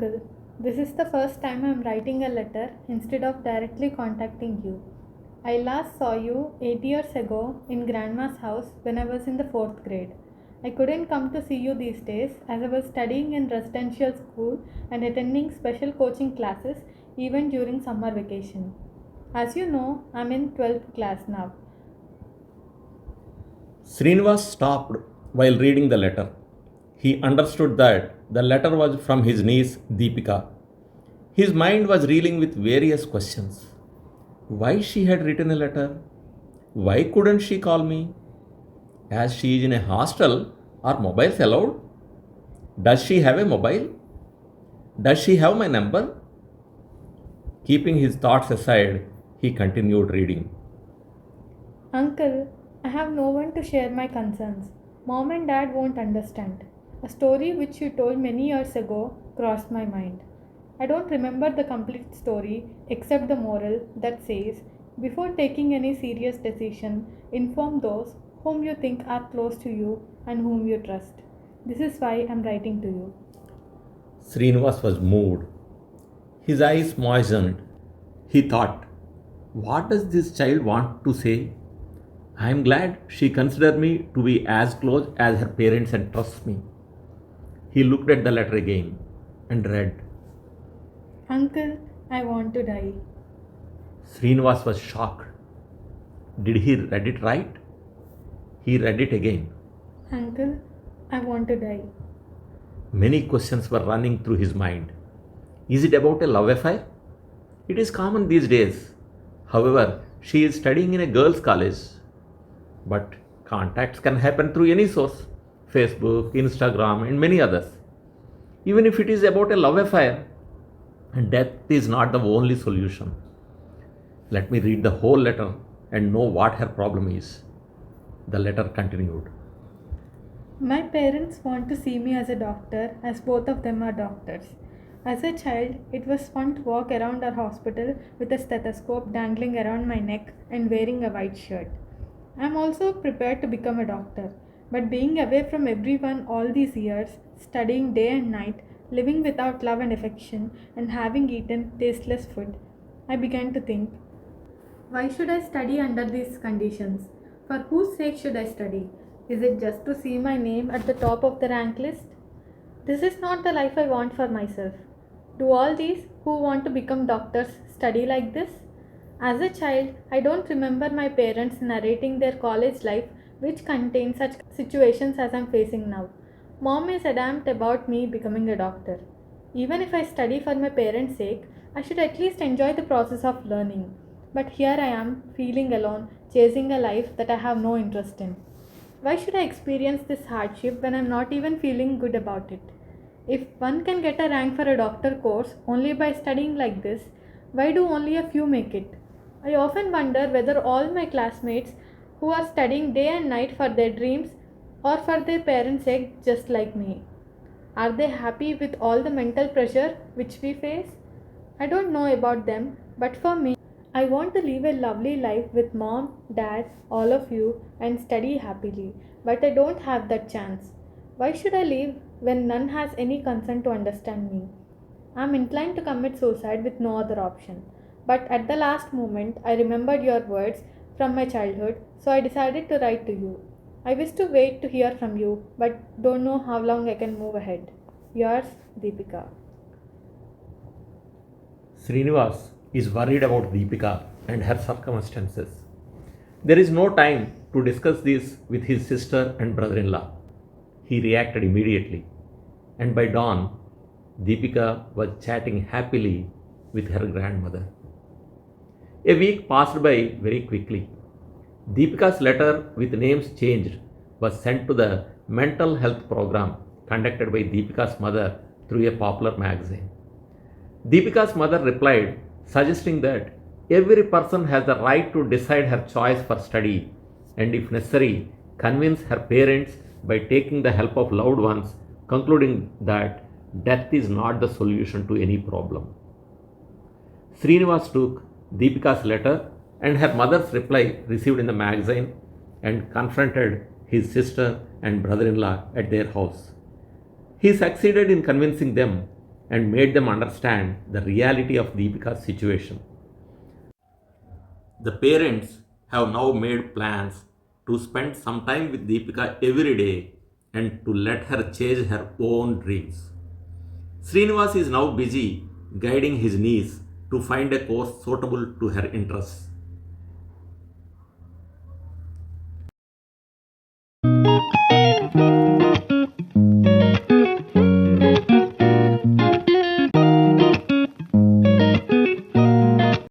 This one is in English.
Uncle, this is the first time I am writing a letter instead of directly contacting you. I last saw you 8 years ago in Grandma's house when I was in the 4th grade. I couldn't come to see you these days as I was studying in residential school and attending special coaching classes even during summer vacation. As you know, I'm in 12th class now. Srinivas stopped while reading the letter. He understood that the letter was from his niece Deepika. His mind was reeling with various questions. Why she had written a letter? Why couldn't she call me? As she is in a hostel, are mobiles allowed? Does she have a mobile? Does she have my number? Keeping his thoughts aside, he continued reading. Uncle, I have no one to share my concerns. Mom and Dad won't understand. A story which you told many years ago crossed my mind. I don't remember the complete story except the moral that says, before taking any serious decision, inform those whom you think are close to you and whom you trust. This is why I'm writing to you. Srinivas was moved. His eyes moistened. He thought, what does this child want to say? I am glad she considered me to be as close as her parents and trusts me. He looked at the letter again and read. Uncle, I want to die. Srinivas was shocked. Did he read it right? He read it again. Uncle, I want to die. Many questions were running through his mind. Is it about a love affair? It is common these days. However, she is studying in a girls' college. But contacts can happen through any source Facebook, Instagram, and many others. Even if it is about a love affair, death is not the only solution. Let me read the whole letter and know what her problem is. The letter continued. My parents want to see me as a doctor, as both of them are doctors. As a child, it was fun to walk around our hospital with a stethoscope dangling around my neck and wearing a white shirt. I am also prepared to become a doctor, but being away from everyone all these years, studying day and night, living without love and affection, and having eaten tasteless food, I began to think, why should I study under these conditions? For whose sake should I study? Is it just to see my name at the top of the rank list? This is not the life I want for myself. Do all these who want to become doctors study like this? As a child, I don't remember my parents narrating their college life which contains such situations as I'm facing now. Mom is adamant about me becoming a doctor. Even if I study for my parents' sake, I should at least enjoy the process of learning. But here I am, feeling alone, chasing a life that I have no interest in. Why should I experience this hardship when I'm not even feeling good about it? If one can get a rank for a doctor course only by studying like this, why do only a few make it? I often wonder whether all my classmates who are studying day and night for their dreams or for their parents' sake just like me. Are they happy with all the mental pressure which we face? I don't know about them, but for me, I want to live a lovely life with mom, dad, all of you, and study happily, but I don't have that chance. Why should I live when none has any concern to understand me? I am inclined to commit suicide with no other option. But at the last moment, I remembered your words from my childhood, so I decided to write to you. I wish to wait to hear from you, but don't know how long I can move ahead. Yours, Deepika. Srinivas is worried about Deepika and her circumstances. There is no time to discuss this with his sister and brother in law. He reacted immediately, and by dawn, Deepika was chatting happily with her grandmother. A week passed by very quickly. Deepika's letter with names changed was sent to the mental health program conducted by Deepika's mother through a popular magazine. Deepika's mother replied, suggesting that every person has the right to decide her choice for study and, if necessary, convince her parents by taking the help of loved ones, concluding that death is not the solution to any problem. Srinivas took Deepika's letter and her mother's reply received in the magazine and confronted his sister and brother in law at their house. He succeeded in convincing them and made them understand the reality of Deepika's situation. The parents have now made plans to spend some time with Deepika every day and to let her chase her own dreams. Srinivas is now busy guiding his niece to find a course suitable to her interests.